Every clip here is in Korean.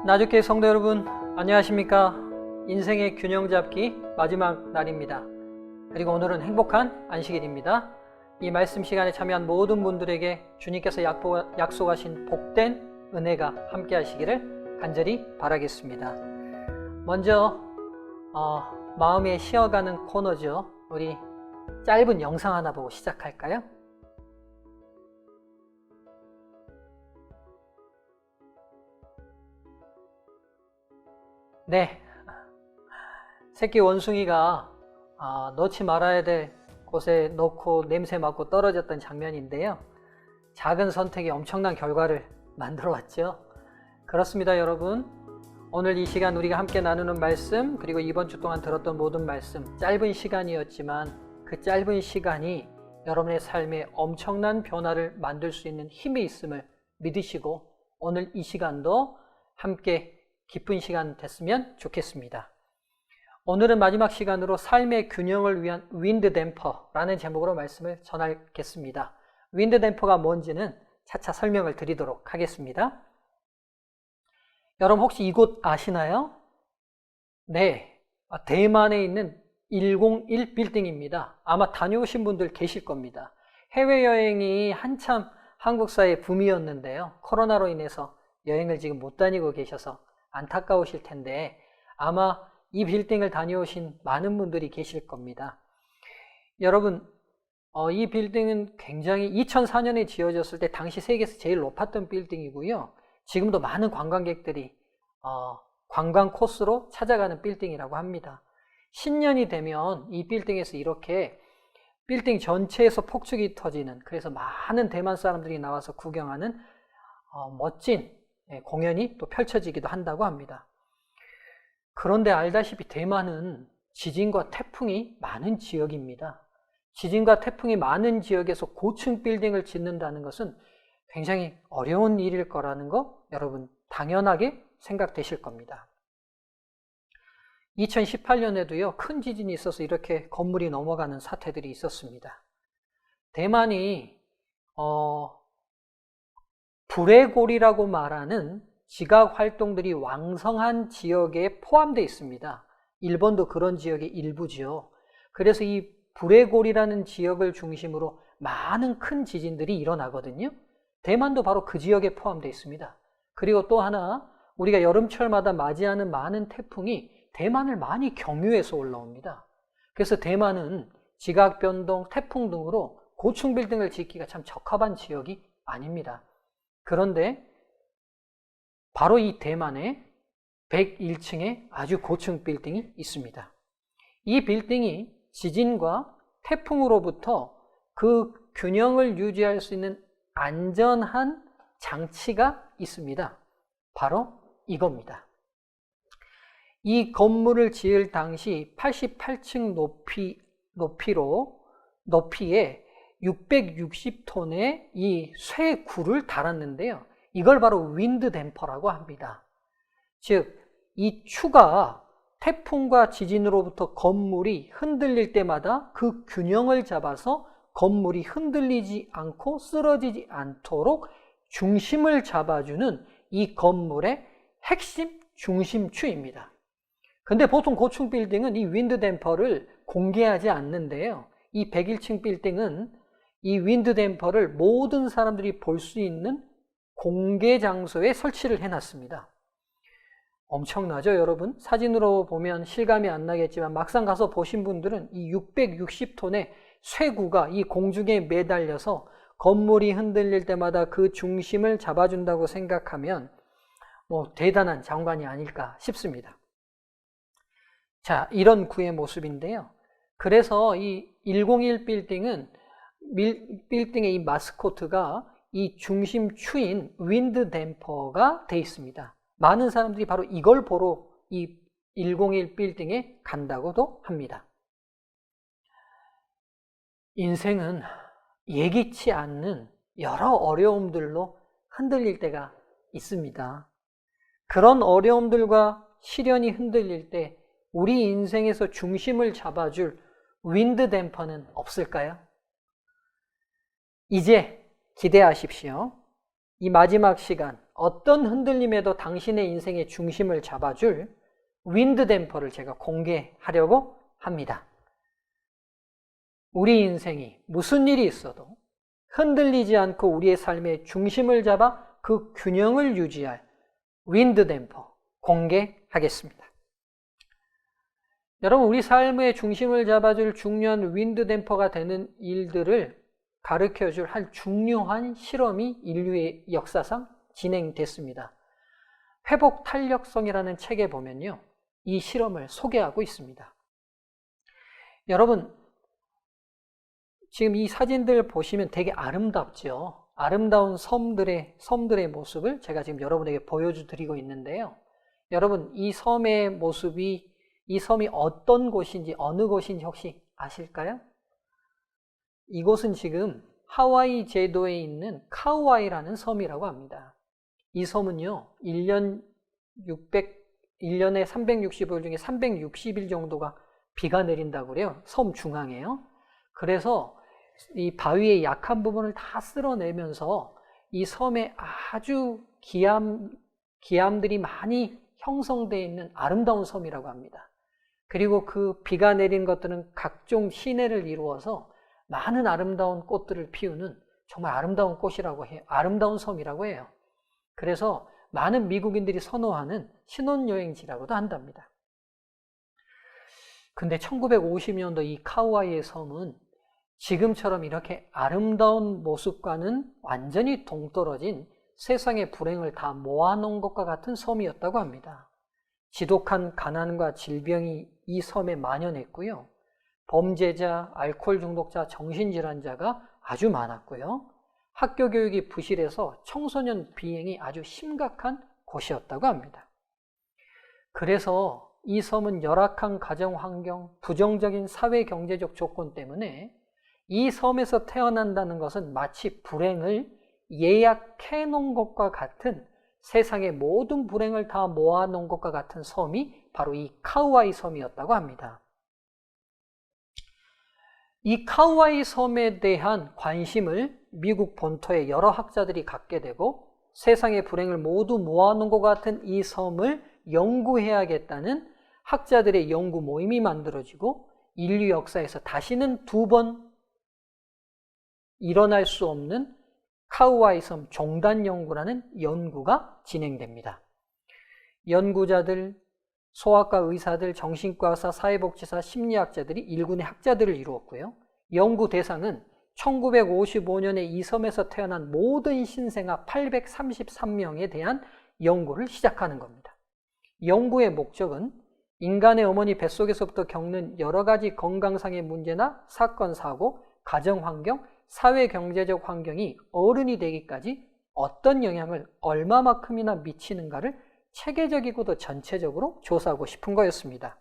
나주교회 성도 여러분, 안녕하십니까? 인생의 균형 잡기 마지막 날입니다. 그리고 오늘은 행복한 안식일입니다. 이 말씀 시간에 참여한 모든 분들에게 주님께서 약속하신 복된 은혜가 함께 하시기를 간절히 바라겠습니다. 먼저 마음에 쉬어가는 코너죠. 우리 짧은 영상 하나 보고 시작할까요? 네, 새끼 원숭이가 넣지 말아야 될 곳에 넣고 냄새 맡고 떨어졌던 장면인데요. 작은 선택이 엄청난 결과를 만들어 왔죠. 그렇습니다, 여러분. 오늘 이 시간 우리가 함께 나누는 말씀, 그리고 이번 주 동안 들었던 모든 말씀, 짧은 시간이었지만 그 짧은 시간이 여러분의 삶에 엄청난 변화를 만들 수 있는 힘이 있음을 믿으시고 오늘 이 시간도 함께 기쁜 시간 됐으면 좋겠습니다. 오늘은 마지막 시간으로 삶의 균형을 위한 윈드 댐퍼라는 제목으로 말씀을 전하겠습니다. 윈드 댐퍼가 뭔지는 차차 설명을 드리도록 하겠습니다. 여러분 혹시 이곳 아시나요? 네, 대만에 있는 101 빌딩입니다. 아마 다녀오신 분들 계실 겁니다. 해외여행이 한참 한국사의 붐이었는데요. 코로나로 인해서 여행을 지금 못 다니고 계셔서 안타까우실 텐데 아마 이 빌딩을 다녀오신 많은 분들이 계실 겁니다. 여러분, 이 빌딩은 굉장히 2004년에 지어졌을 때 당시 세계에서 제일 높았던 빌딩이고요. 지금도 많은 관광객들이 관광 코스로 찾아가는 빌딩이라고 합니다. 신년이 되면 이 빌딩에서 이렇게 빌딩 전체에서 폭죽이 터지는, 그래서 많은 대만 사람들이 나와서 구경하는 멋진 공연이 또 펼쳐지기도 한다고 합니다. 그런데 알다시피 대만은 지진과 태풍이 많은 지역입니다. 지진과 태풍이 많은 지역에서 고층 빌딩을 짓는다는 것은 굉장히 어려운 일일 거라는 거 여러분 당연하게 생각되실 겁니다. 2018년에도요, 큰 지진이 있어서 이렇게 건물이 넘어가는 사태들이 있었습니다. 대만이 불의 골이라고 말하는 지각 활동들이 왕성한 지역에 포함되어 있습니다. 일본도 그런 지역의 일부죠. 그래서 이 불의 골이라는 지역을 중심으로 많은 큰 지진들이 일어나거든요. 대만도 바로 그 지역에 포함되어 있습니다. 그리고 또 하나, 우리가 여름철마다 맞이하는 많은 태풍이 대만을 많이 경유해서 올라옵니다. 그래서 대만은 지각 변동, 태풍 등으로 고층 빌딩을 짓기가 참 적합한 지역이 아닙니다. 그런데 바로 이 대만에 101층의 아주 고층 빌딩이 있습니다. 이 빌딩이 지진과 태풍으로부터 그 균형을 유지할 수 있는 안전한 장치가 있습니다. 바로 이겁니다. 이 건물을 지을 당시 88층 높이에 660톤의 이 쇠구를 달았는데요. 이걸 바로 윈드 댐퍼라고 합니다. 즉, 이 추가 태풍과 지진으로부터 건물이 흔들릴 때마다 그 균형을 잡아서 건물이 흔들리지 않고 쓰러지지 않도록 중심을 잡아주는 이 건물의 핵심 중심추입니다. 근데 보통 고층 빌딩은 이 윈드 댐퍼를 공개하지 않는데요. 이 101층 빌딩은 이 윈드 댐퍼를 모든 사람들이 볼 수 있는 공개 장소에 설치를 해놨습니다. 엄청나죠, 여러분? 사진으로 보면 실감이 안 나겠지만 막상 가서 보신 분들은 이 660톤의 쇠구가 이 공중에 매달려서 건물이 흔들릴 때마다 그 중심을 잡아준다고 생각하면 대단한 장관이 아닐까 싶습니다. 자, 이런 구의 모습인데요. 그래서 이 101 빌딩은 빌딩의 이 마스코트가 이 중심추인 윈드 댐퍼가 되어 있습니다. 많은 사람들이 바로 이걸 보러 이 101 빌딩에 간다고도 합니다. 인생은 예기치 않는 여러 어려움들로 흔들릴 때가 있습니다. 그런 어려움들과 시련이 흔들릴 때 우리 인생에서 중심을 잡아줄 윈드 댐퍼는 없을까요? 이제 기대하십시오. 이 마지막 시간, 어떤 흔들림에도 당신의 인생의 중심을 잡아줄 윈드 댐퍼를 제가 공개하려고 합니다. 우리 인생이 무슨 일이 있어도 흔들리지 않고 우리의 삶의 중심을 잡아 그 균형을 유지할 윈드 댐퍼 공개하겠습니다. 여러분, 우리 삶의 중심을 잡아줄 중요한 윈드 댐퍼가 되는 일들을 가르쳐줄 한 중요한 실험이 인류의 역사상 진행됐습니다. 회복 탄력성이라는 책에 보면요, 이 실험을 소개하고 있습니다. 여러분, 지금 이 사진들 보시면 되게 아름답죠. 아름다운 섬들의 모습을 제가 지금 여러분에게 보여드리고 있는데요. 여러분, 이 섬의 모습이, 이 섬이 어떤 곳인지, 어느 곳인지 혹시 아실까요? 이곳은 지금 하와이 제도에 있는 카우아이라는 섬이라고 합니다. 이 섬은요, 1년에 365일 중에 360일 정도가 비가 내린다고 그래요. 섬 중앙에요. 그래서 이 바위의 약한 부분을 다 쓸어내면서 이 섬에 아주 기암들이 많이 형성되어 있는 아름다운 섬이라고 합니다. 그리고 그 비가 내린 것들은 각종 시내를 이루어서 많은 아름다운 꽃들을 피우는 정말 아름다운 꽃이라고 해요. 아름다운 섬이라고 해요. 그래서 많은 미국인들이 선호하는 신혼여행지라고도 한답니다. 근데 1950년도 이 카우아이의 섬은 지금처럼 이렇게 아름다운 모습과는 완전히 동떨어진 세상의 불행을 다 모아놓은 것과 같은 섬이었다고 합니다. 지독한 가난과 질병이 이 섬에 만연했고요. 범죄자, 알코올 중독자, 정신질환자가 아주 많았고요. 학교 교육이 부실해서 청소년 비행이 아주 심각한 곳이었다고 합니다. 그래서 이 섬은 열악한 가정 환경, 부정적인 사회 경제적 조건 때문에 이 섬에서 태어난다는 것은 마치 불행을 예약해 놓은 것과 같은, 세상의 모든 불행을 다 모아 놓은 것과 같은 섬이 바로 이 카우아이 섬이었다고 합니다. 이 카우아이 섬에 대한 관심을 미국 본토의 여러 학자들이 갖게 되고, 세상의 불행을 모두 모아놓은 것 같은 이 섬을 연구해야겠다는 학자들의 연구 모임이 만들어지고, 인류 역사에서 다시는 2번 일어날 수 없는 카우아이 섬 종단 연구라는 연구가 진행됩니다. 연구자들, 소아과 의사들, 정신과 의사, 사회복지사, 심리학자들이 1군의 학자들을 이루었고요. 연구 대상은 1955년에 이 섬에서 태어난 모든 신생아 833명에 대한 연구를 시작하는 겁니다. 연구의 목적은 인간의 어머니 뱃속에서부터 겪는 여러 가지 건강상의 문제나 사건, 사고, 가정환경, 사회경제적 환경이 어른이 되기까지 어떤 영향을 얼마만큼이나 미치는가를 체계적이고도 전체적으로 조사하고 싶은 거였습니다.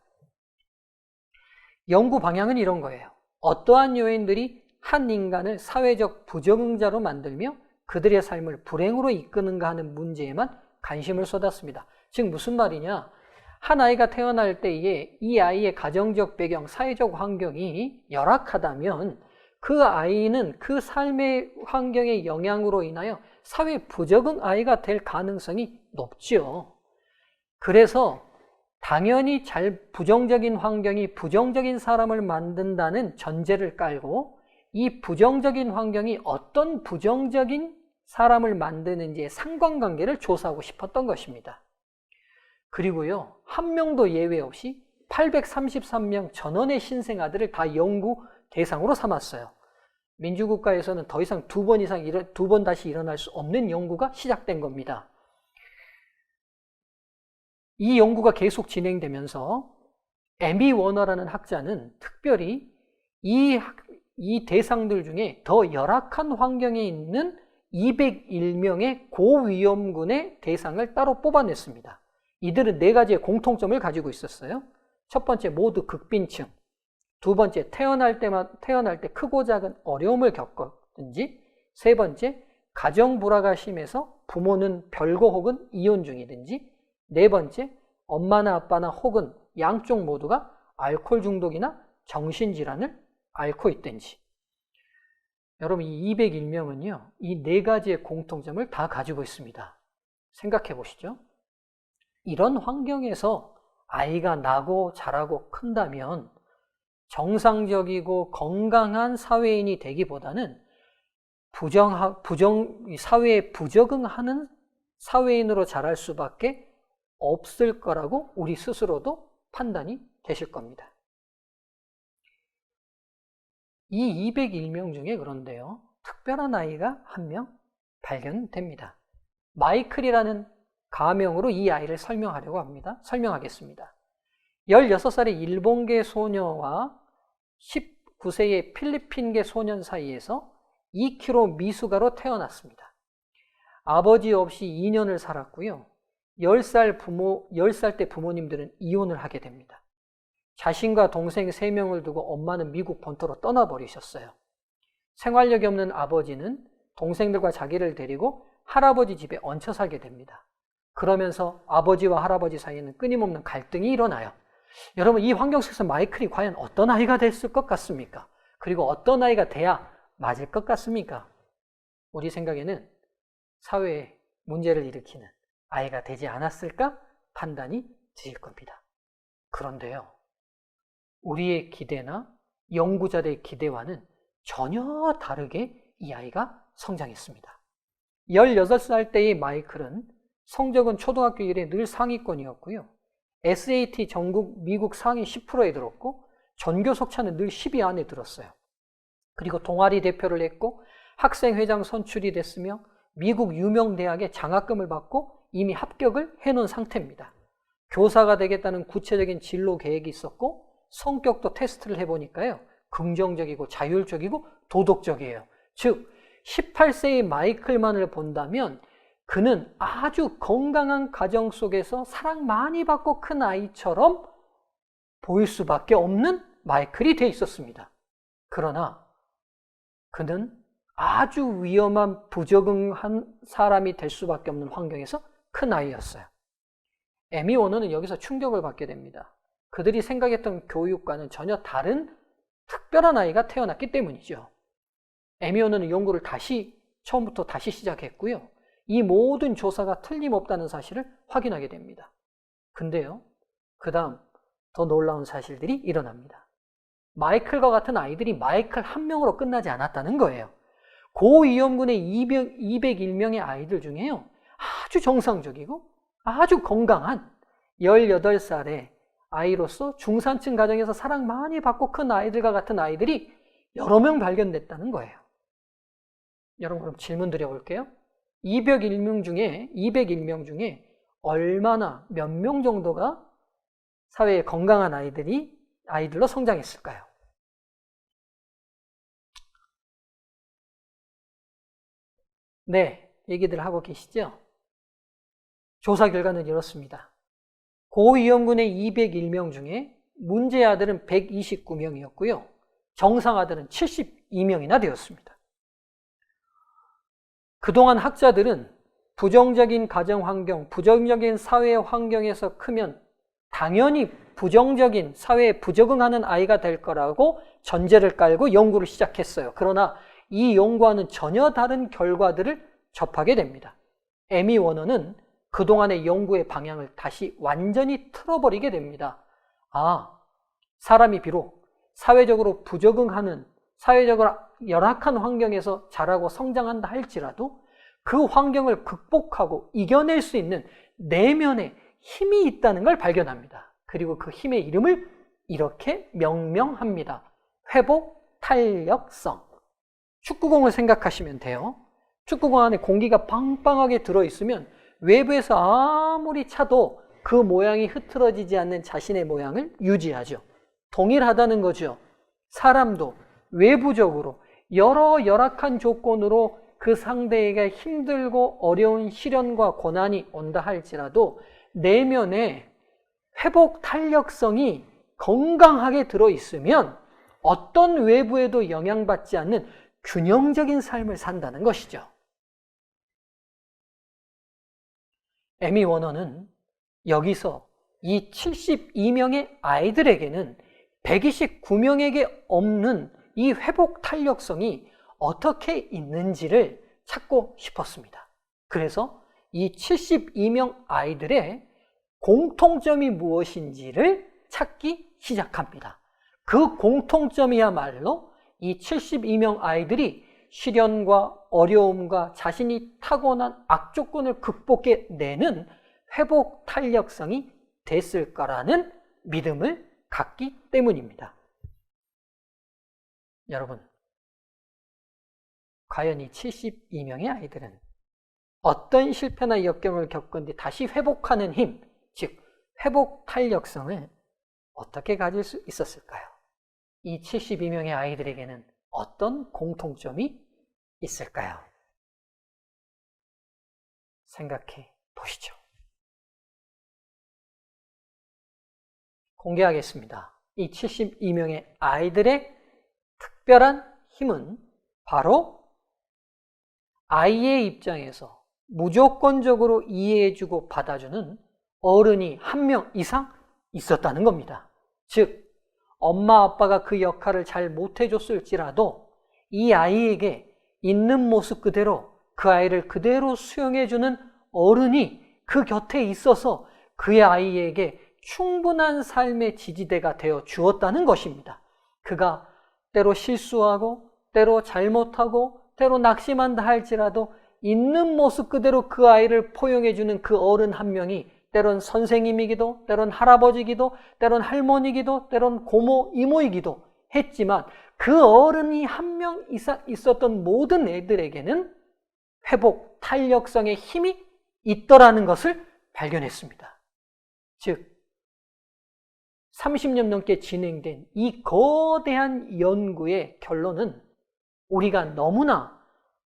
연구 방향은 이런 거예요. 어떠한 요인들이 한 인간을 사회적 부적응자로 만들며 그들의 삶을 불행으로 이끄는가 하는 문제에만 관심을 쏟았습니다. 즉 무슨 말이냐? 한 아이가 태어날 때에 이 아이의 가정적 배경, 사회적 환경이 열악하다면 그 아이는 그 삶의 환경의 영향으로 인하여 사회 부적응 아이가 될 가능성이 높죠. 그래서 당연히 부정적인 환경이 부정적인 사람을 만든다는 전제를 깔고, 이 부정적인 환경이 어떤 부정적인 사람을 만드는지의 상관관계를 조사하고 싶었던 것입니다. 그리고요, 한 명도 예외 없이 833명 전원의 신생아들을 다 연구 대상으로 삼았어요. 민주국가에서는 더 이상 2번 다시 일어날 수 없는 연구가 시작된 겁니다. 이 연구가 계속 진행되면서 에미 워너라는 학자는 특별히 이 대상들 중에 더 열악한 환경에 있는 201명의 고위험군의 대상을 따로 뽑아냈습니다. 이들은 4가지의 공통점을 가지고 있었어요. 첫 번째, 모두 극빈층. 두 번째, 태어날 때 크고 작은 어려움을 겪었든지. 세 번째, 가정 불화가 심해서 부모는 별거 혹은 이혼 중이든지. 네 번째, 엄마나 아빠나 혹은 양쪽 모두가 알코올 중독이나 정신질환을 앓고 있든지. 여러분, 이 201명은요, 이 4가지의 공통점을 다 가지고 있습니다. 생각해 보시죠. 이런 환경에서 아이가 나고 자라고 큰다면 정상적이고 건강한 사회인이 되기보다는 사회에 부적응하는 사회인으로 자랄 수밖에 없을 거라고 우리 스스로도 판단이 되실 겁니다. 이 201명 중에 그런데요, 특별한 아이가 한 명 발견됩니다. 마이클이라는 가명으로 이 아이를 설명하겠습니다. 16살의 일본계 소녀와 19세의 필리핀계 소년 사이에서 2kg 미숙아로 태어났습니다. 아버지 없이 2년을 살았고요. 10살 때 부모님들은 이혼을 하게 됩니다. 자신과 동생 3명을 두고 엄마는 미국 본토로 떠나버리셨어요. 생활력이 없는 아버지는 동생들과 자기를 데리고 할아버지 집에 얹혀 살게 됩니다. 그러면서 아버지와 할아버지 사이에는 끊임없는 갈등이 일어나요. 여러분, 이 환경 속에서 마이클이 과연 어떤 아이가 됐을 것 같습니까? 그리고 어떤 아이가 돼야 맞을 것 같습니까? 우리 생각에는 사회에 문제를 일으키는 아이가 되지 않았을까 판단이 드실 겁니다. 그런데요, 우리의 기대나 연구자들의 기대와는 전혀 다르게 이 아이가 성장했습니다. 16살 때의 마이클은 성적은 초등학교 이래 늘 상위권이었고요. SAT 전국 미국 상위 10%에 들었고 전교 속차는 늘 10위 안에 들었어요. 그리고 동아리 대표를 했고 학생회장 선출이 됐으며 미국 유명 대학에 장학금을 받고 이미 합격을 해놓은 상태입니다. 교사가 되겠다는 구체적인 진로 계획이 있었고 성격도 테스트를 해보니까요, 긍정적이고 자율적이고 도덕적이에요. 즉 18세의 마이클만을 본다면 그는 아주 건강한 가정 속에서 사랑 많이 받고 큰 아이처럼 보일 수밖에 없는 마이클이 돼 있었습니다. 그러나 그는 아주 위험한 부적응한 사람이 될 수밖에 없는 환경에서 큰 아이였어요. 에미 워너는 여기서 충격을 받게 됩니다. 그들이 생각했던 교육과는 전혀 다른 특별한 아이가 태어났기 때문이죠. 에미 워너는 연구를 처음부터 다시 시작했고요. 이 모든 조사가 틀림없다는 사실을 확인하게 됩니다. 근데요, 그 다음 더 놀라운 사실들이 일어납니다. 마이클과 같은 아이들이 마이클 한 명으로 끝나지 않았다는 거예요. 고위험군의 201명의 아이들 중에요, 아주 정상적이고 아주 건강한 18살의 아이로서 중산층 가정에서 사랑 많이 받고 큰 아이들과 같은 아이들이 여러 명 발견됐다는 거예요. 여러분, 그럼 질문 드려볼게요. 201명 중에 얼마나 몇 명 정도가 사회에 건강한 아이들로 성장했을까요? 네, 얘기들 하고 계시죠? 조사 결과는 이렇습니다. 고위험군의 201명 중에 문제 아들은 129명이었고요. 정상 아들은 72명이나 되었습니다. 그동안 학자들은 부정적인 가정 환경, 부정적인 사회 환경에서 크면 당연히 부정적인 사회에 부적응하는 아이가 될 거라고 전제를 깔고 연구를 시작했어요. 그러나 이 연구와는 전혀 다른 결과들을 접하게 됩니다. 에미 워너는 그동안의 연구의 방향을 다시 완전히 틀어버리게 됩니다. 사람이 비록 사회적으로 부적응하는, 사회적으로 열악한 환경에서 자라고 성장한다 할지라도 그 환경을 극복하고 이겨낼 수 있는 내면의 힘이 있다는 걸 발견합니다. 그리고 그 힘의 이름을 이렇게 명명합니다. 회복 탄력성. 축구공을 생각하시면 돼요. 축구공 안에 공기가 빵빵하게 들어있으면 외부에서 아무리 차도 그 모양이 흐트러지지 않는 자신의 모양을 유지하죠. 동일하다는 거죠. 사람도 외부적으로 여러 열악한 조건으로 그 상대에게 힘들고 어려운 시련과 고난이 온다 할지라도 내면에 회복 탄력성이 건강하게 들어있으면 어떤 외부에도 영향받지 않는 균형적인 삶을 산다는 것이죠. 에미 워너는 여기서 이 72명의 아이들에게는 129명에게 없는 이 회복 탄력성이 어떻게 있는지를 찾고 싶었습니다. 그래서 이 72명 아이들의 공통점이 무엇인지를 찾기 시작합니다. 그 공통점이야말로 이 72명 아이들이 시련과 어려움과 자신이 타고난 악조건을 극복해내는 회복 탄력성이 됐을 거라는 믿음을 갖기 때문입니다. 여러분, 과연 이 72명의 아이들은 어떤 실패나 역경을 겪은 뒤 다시 회복하는 힘, 즉 회복 탄력성을 어떻게 가질 수 있었을까요? 이 72명의 아이들에게는 어떤 공통점이 있을까요? 생각해 보시죠. 공개하겠습니다. 이 72명의 아이들의 특별한 힘은 바로 아이의 입장에서 무조건적으로 이해해주고 받아주는 어른이 한 명 이상 있었다는 겁니다. 즉, 엄마 아빠가 그 역할을 잘 못해줬을지라도 이 아이에게 있는 모습 그대로 그 아이를 그대로 수용해주는 어른이 그 곁에 있어서 그의 아이에게 충분한 삶의 지지대가 되어 주었다는 것입니다. 그가 때로 실수하고 때로 잘못하고 때로 낙심한다 할지라도 있는 모습 그대로 그 아이를 포용해주는 그 어른 한 명이 때론 선생님이기도 때론 할아버지이기도 때론 할머니이기도 때론 고모, 이모이기도 했지만 그 어른이 한 명 이상 있었던 모든 애들에게는 회복, 탄력성의 힘이 있더라는 것을 발견했습니다. 즉 30년 넘게 진행된 이 거대한 연구의 결론은 우리가 너무나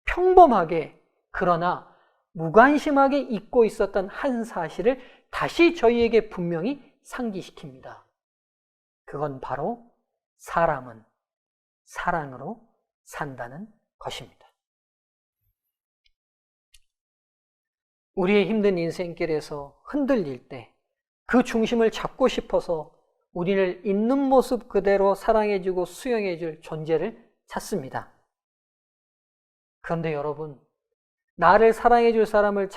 평범하게 그러나 무관심하게 잊고 있었던 한 사실을 다시 저희에게 분명히 상기시킵니다. 그건 바로 사람은 사랑으로 산다는 것입니다. 우리의 힘든 인생길에서 흔들릴 때 그 중심을 잡고 싶어서 우리를 있는 모습 그대로 사랑해주고 수용해줄 존재를 찾습니다. 그런데 여러분, 나를 사랑해줄 사람을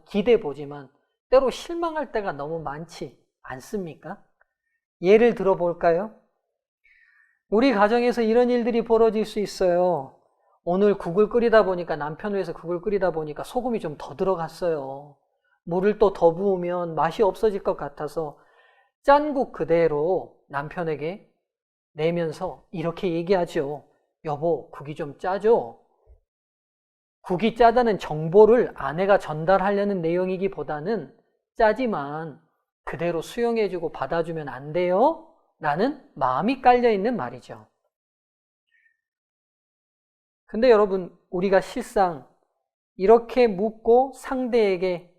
기대보지만 때로 실망할 때가 너무 많지 않습니까? 예를 들어볼까요? 우리 가정에서 이런 일들이 벌어질 수 있어요. 오늘 국을 끓이다 보니까 남편 위해서 국을 끓이다 보니까 소금이 좀 더 들어갔어요. 물을 또 더 부으면 맛이 없어질 것 같아서 짠 국 그대로 남편에게 내면서 이렇게 얘기하죠. 여보, 국이 좀 짜죠? 국이 짜다는 정보를 아내가 전달하려는 내용이기보다는 짜지만 그대로 수용해주고 받아주면 안 돼요? 라는 마음이 깔려있는 말이죠. 근데 여러분, 우리가 실상 이렇게 묻고 상대에게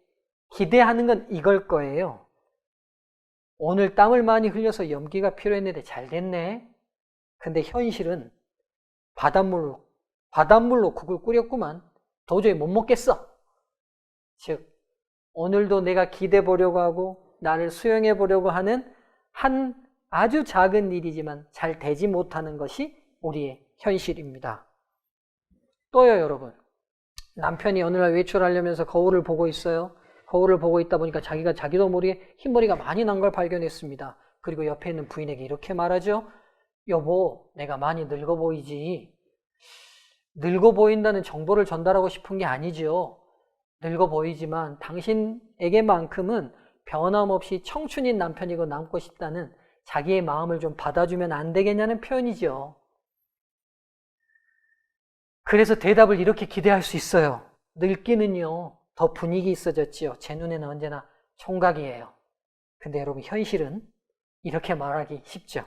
기대하는 건 이걸 거예요. 오늘 땀을 많이 흘려서 염기가 필요했는데 잘 됐네. 근데 현실은 바닷물로 국을 끓였구만. 도저히 못 먹겠어. 즉, 오늘도 내가 기대 보려고 하고 나를 수용해 보려고 하는 한 아주 작은 일이지만 잘 되지 못하는 것이 우리의 현실입니다. 또요, 여러분. 남편이 어느 날 외출하려면서 거울을 보고 있어요. 거울을 보고 있다 보니까 자기도 모르게 흰머리가 많이 난 걸 발견했습니다. 그리고 옆에 있는 부인에게 이렇게 말하죠. 여보, 내가 많이 늙어 보이지? 늙어 보인다는 정보를 전달하고 싶은 게 아니죠. 늙어 보이지만 당신에게만큼은 변함없이 청춘인 남편이고 남고 싶다는 자기의 마음을 좀 받아주면 안 되겠냐는 표현이죠. 그래서 대답을 이렇게 기대할 수 있어요. 늙기는요, 더 분위기 있어졌지요. 제 눈에는 언제나 총각이에요. 근데 여러분, 현실은 이렇게 말하기 쉽죠.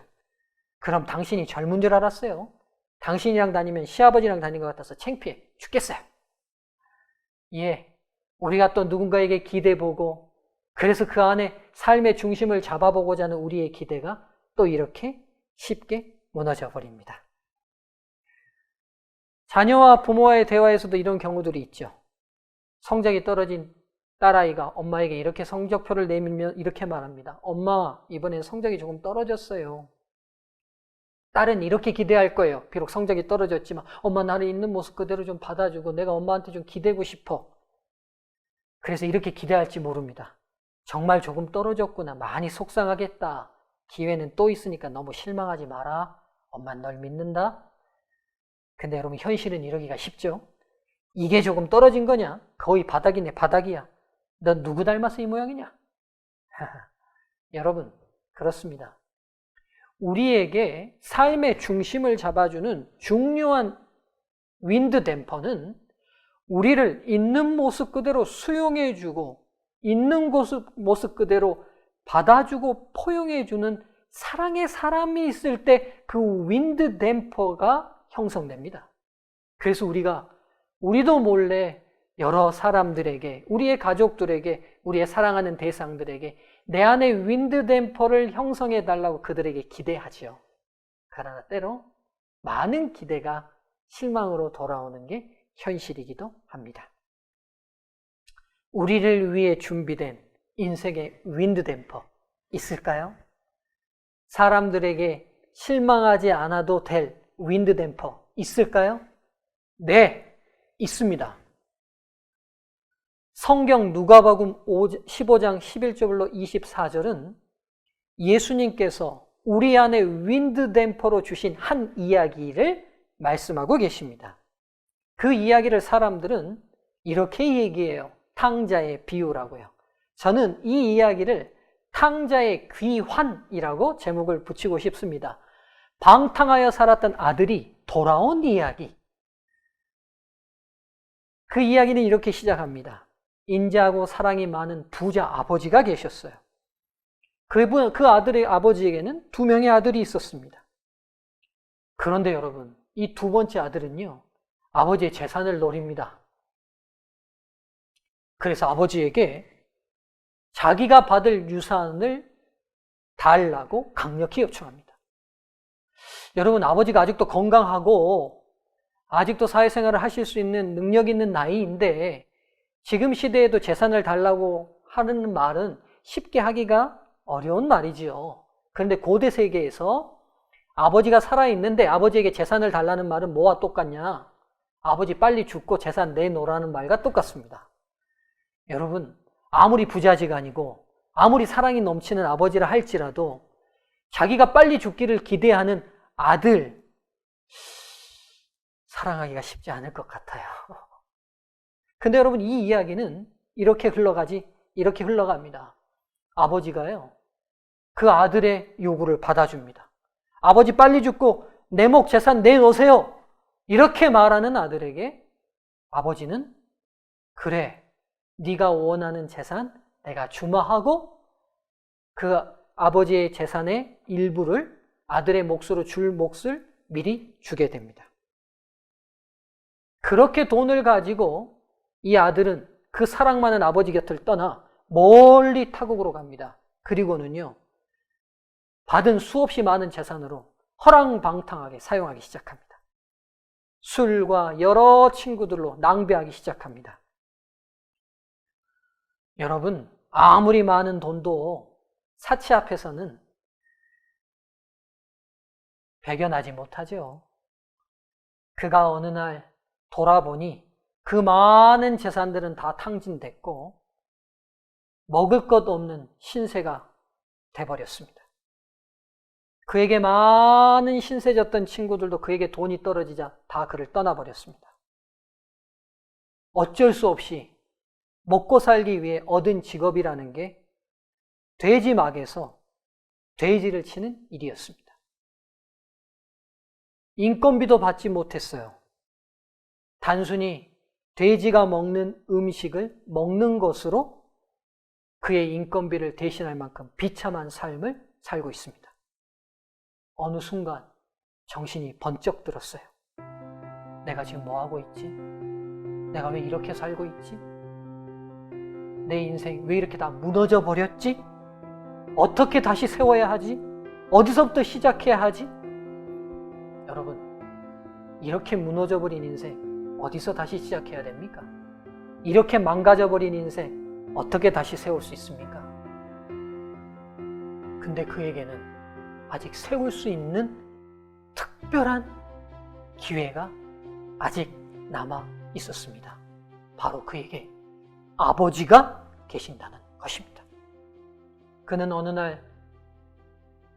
그럼 당신이 젊은 줄 알았어요? 당신이랑 다니면 시아버지랑 다닌 것 같아서 창피해 죽겠어요. 예, 우리가 또 누군가에게 기대보고 그래서 그 안에 삶의 중심을 잡아보고자 하는 우리의 기대가 또 이렇게 쉽게 무너져 버립니다. 자녀와 부모와의 대화에서도 이런 경우들이 있죠. 성적이 떨어진 딸아이가 엄마에게 이렇게 성적표를 내밀면 이렇게 말합니다. 엄마, 이번엔 성적이 조금 떨어졌어요. 딸은 이렇게 기대할 거예요. 비록 성적이 떨어졌지만 엄마, 나를 있는 모습 그대로 좀 받아주고 내가 엄마한테 좀 기대고 싶어. 그래서 이렇게 기대할지 모릅니다. 정말 조금 떨어졌구나. 많이 속상하겠다. 기회는 또 있으니까 너무 실망하지 마라. 엄마는 널 믿는다. 근데 여러분, 현실은 이러기가 쉽죠? 이게 조금 떨어진 거냐? 거의 바닥이네, 바닥이야. 너 누구 닮아서 이 모양이냐? 여러분, 그렇습니다. 우리에게 삶의 중심을 잡아주는 중요한 윈드 댐퍼는 우리를 있는 모습 그대로 수용해주고 있는 모습 그대로 받아주고 포용해주는 사랑의 사람이 있을 때 그 윈드 댐퍼가 형성됩니다. 그래서 우리도 몰래 여러 사람들에게, 우리의 가족들에게, 우리의 사랑하는 대상들에게 내 안에 윈드 댐퍼를 형성해 달라고 그들에게 기대하지요. 그러나 때로 많은 기대가 실망으로 돌아오는 게 현실이기도 합니다. 우리를 위해 준비된 인생의 윈드 댐퍼 있을까요? 사람들에게 실망하지 않아도 될 윈드 댐퍼 있을까요? 네, 있습니다. 성경 누가복음 15장 11절로 24절은 예수님께서 우리 안에 윈드 댐퍼로 주신 한 이야기를 말씀하고 계십니다. 그 이야기를 사람들은 이렇게 얘기해요. 탕자의 비유라고요. 저는 이 이야기를 탕자의 귀환이라고 제목을 붙이고 싶습니다. 방탕하여 살았던 아들이 돌아온 이야기. 그 이야기는 이렇게 시작합니다. 인자하고 사랑이 많은 부자 아버지가 계셨어요. 그 아들의 아버지에게는 2명의 아들이 있었습니다. 그런데 여러분, 이 2번째 아들은요, 아버지의 재산을 노립니다. 그래서 아버지에게 자기가 받을 유산을 달라고 강력히 요청합니다. 여러분, 아버지가 아직도 건강하고 아직도 사회생활을 하실 수 있는 능력 있는 나이인데 지금 시대에도 재산을 달라고 하는 말은 쉽게 하기가 어려운 말이지요. 그런데 고대 세계에서 아버지가 살아있는데 아버지에게 재산을 달라는 말은 뭐와 똑같냐? 아버지 빨리 죽고 재산 내놓으라는 말과 똑같습니다. 여러분, 아무리 부자지간이고 아무리 사랑이 넘치는 아버지라 할지라도 자기가 빨리 죽기를 기대하는 아들, 사랑하기가 쉽지 않을 것 같아요. 근데 여러분, 이 이야기는 이렇게 흘러갑니다. 아버지가요, 그 아들의 요구를 받아줍니다. 아버지 빨리 죽고 내 목 재산 내놓으세요. 이렇게 말하는 아들에게 아버지는 그래, 네가 원하는 재산 내가 주마하고 그 아버지의 재산의 일부를 아들의 몫으로 줄 몫을 미리 주게 됩니다. 그렇게 돈을 가지고 이 아들은 그 사랑 많은 아버지 곁을 떠나 멀리 타국으로 갑니다. 그리고는요, 받은 수없이 많은 재산으로 허랑방탕하게 사용하기 시작합니다. 술과 여러 친구들로 낭비하기 시작합니다. 여러분, 아무리 많은 돈도 사치 앞에서는 배견하지 못하죠. 그가 어느 날 돌아보니 그 많은 재산들은 다 탕진됐고 먹을 것 없는 신세가 돼버렸습니다. 그에게 많은 신세 졌던 친구들도 그에게 돈이 떨어지자 다 그를 떠나버렸습니다. 어쩔 수 없이 먹고 살기 위해 얻은 직업이라는 게 돼지막에서 돼지를 치는 일이었습니다. 인건비도 받지 못했어요. 단순히 돼지가 먹는 음식을 먹는 것으로 그의 인건비를 대신할 만큼 비참한 삶을 살고 있습니다. 어느 순간 정신이 번쩍 들었어요. 내가 지금 뭐 하고 있지? 내가 왜 이렇게 살고 있지? 내 인생 왜 이렇게 다 무너져 버렸지? 어떻게 다시 세워야 하지? 어디서부터 시작해야 하지? 여러분, 이렇게 무너져버린 인생 어디서 다시 시작해야 됩니까? 이렇게 망가져버린 인생 어떻게 다시 세울 수 있습니까? 근데 그에게는 아직 세울 수 있는 특별한 기회가 아직 남아 있었습니다. 바로 그에게 아버지가 계신다는 것입니다. 그는 어느 날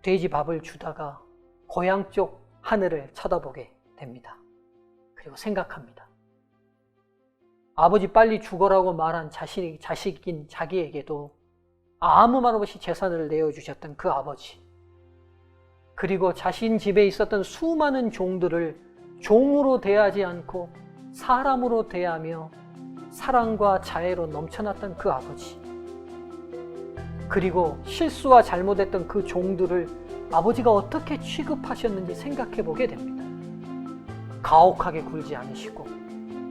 돼지 밥을 주다가 고향 쪽 하늘을 쳐다보게 됩니다. 그리고 생각합니다. 아버지 빨리 죽어라고 말한 자식인 자기에게도 아무 말 없이 재산을 내어주셨던 그 아버지, 그리고 자신 집에 있었던 수많은 종들을 종으로 대하지 않고 사람으로 대하며 사랑과 자애로 넘쳐났던 그 아버지, 그리고 실수와 잘못했던 그 종들을 아버지가 어떻게 취급하셨는지 생각해 보게 됩니다. 가혹하게 굴지 않으시고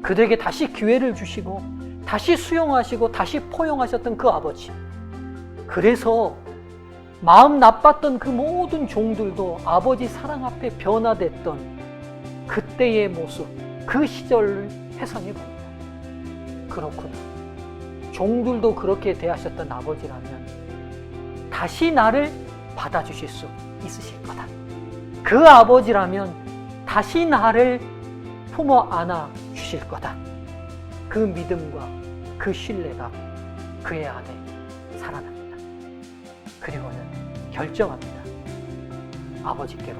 그들에게 다시 기회를 주시고 다시 수용하시고 다시 포용하셨던 그 아버지, 그래서 마음 나빴던 그 모든 종들도 아버지 사랑 앞에 변화됐던 그때의 모습, 그 시절을 회상해 봅니다. 그렇구나. 종들도 그렇게 대하셨던 아버지라면 다시 나를 받아주실 수 있으실 거다. 그 아버지라면 다시 나를 품어 안아 주실 거다. 그 믿음과 그 신뢰가 그의 안에 살아납니다. 그리고는 결정합니다. 아버지께로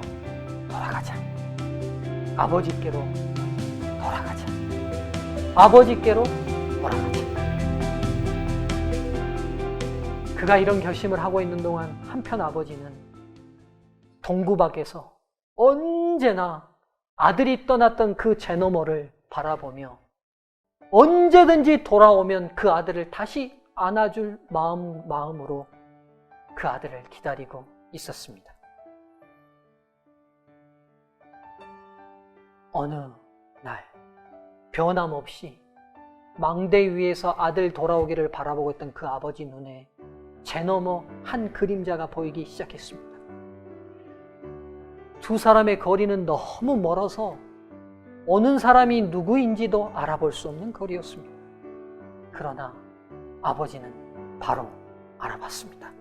돌아가자. 아버지께로 돌아가자. 아버지께로 돌아가자. 그가 이런 결심을 하고 있는 동안 한편 아버지는 동구 밖에서 언제나 아들이 떠났던 그 제너머를 바라보며 언제든지 돌아오면 그 아들을 다시 안아줄 마음으로 그 아들을 기다리고 있었습니다. 어느 날 변함없이 망대 위에서 아들 돌아오기를 바라보고 있던 그 아버지 눈에 제너머 한 그림자가 보이기 시작했습니다. 두 사람의 거리는 너무 멀어서 오는 사람이 누구인지도 알아볼 수 없는 거리였습니다. 그러나 아버지는 바로 알아봤습니다.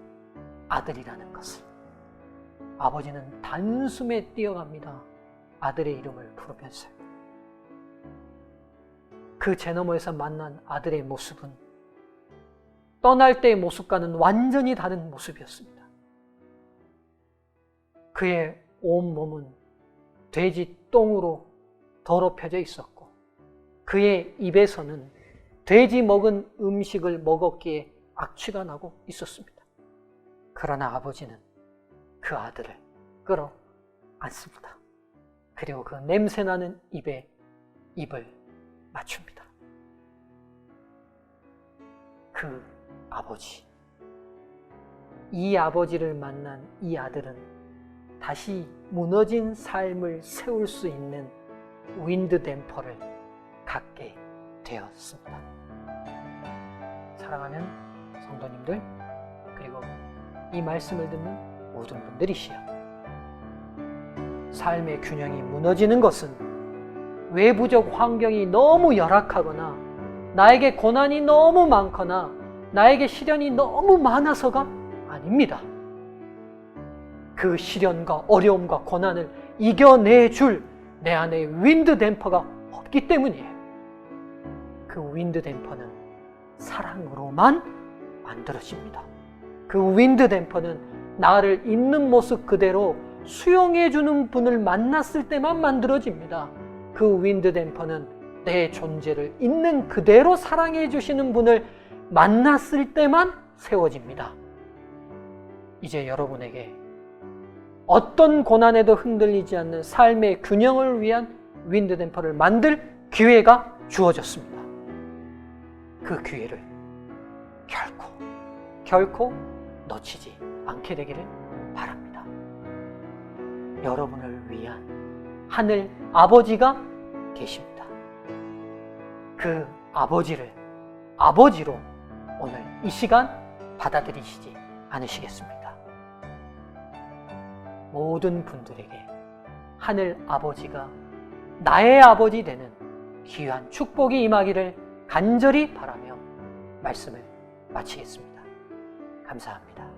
아들이라는 것을. 아버지는 단숨에 뛰어갑니다. 아들의 이름을 부르면서요. 그 제너머에서 만난 아들의 모습은 떠날 때의 모습과는 완전히 다른 모습이었습니다. 그의 온몸은 돼지 똥으로 더럽혀져 있었고 그의 입에서는 돼지 먹은 음식을 먹었기에 악취가 나고 있었습니다. 그러나 아버지는 그 아들을 끌어 안습니다. 그리고 그 냄새나는 입에 입을 맞춥니다. 그 아버지, 이 아버지를 만난 이 아들은 다시 무너진 삶을 세울 수 있는 윈드 댐퍼를 갖게 되었습니다. 사랑하는 성도님들, 그리고 이 말씀을 듣는 모든 분들이시여, 삶의 균형이 무너지는 것은 외부적 환경이 너무 열악하거나 나에게 고난이 너무 많거나 나에게 시련이 너무 많아서가 아닙니다. 그 시련과 어려움과 고난을 이겨내줄 내 안에 윈드 댐퍼가 없기 때문이에요. 그 윈드 댐퍼는 사랑으로만 만들어집니다. 그 윈드 댐퍼는 나를 있는 모습 그대로 수용해주는 분을 만났을 때만 만들어집니다. 그 윈드 댐퍼는 내 존재를 있는 그대로 사랑해주시는 분을 만났을 때만 세워집니다. 이제 여러분에게 어떤 고난에도 흔들리지 않는 삶의 균형을 위한 윈드 댐퍼를 만들 기회가 주어졌습니다. 그 기회를 결코 놓치지 않게 되기를 바랍니다. 여러분을 위한 하늘 아버지가 계십니다. 그 아버지를 아버지로 오늘 이 시간 받아들이시지 않으시겠습니까? 모든 분들에게 하늘 아버지가 나의 아버지 되는 귀한 축복이 임하기를 간절히 바라며 말씀을 마치겠습니다. 감사합니다.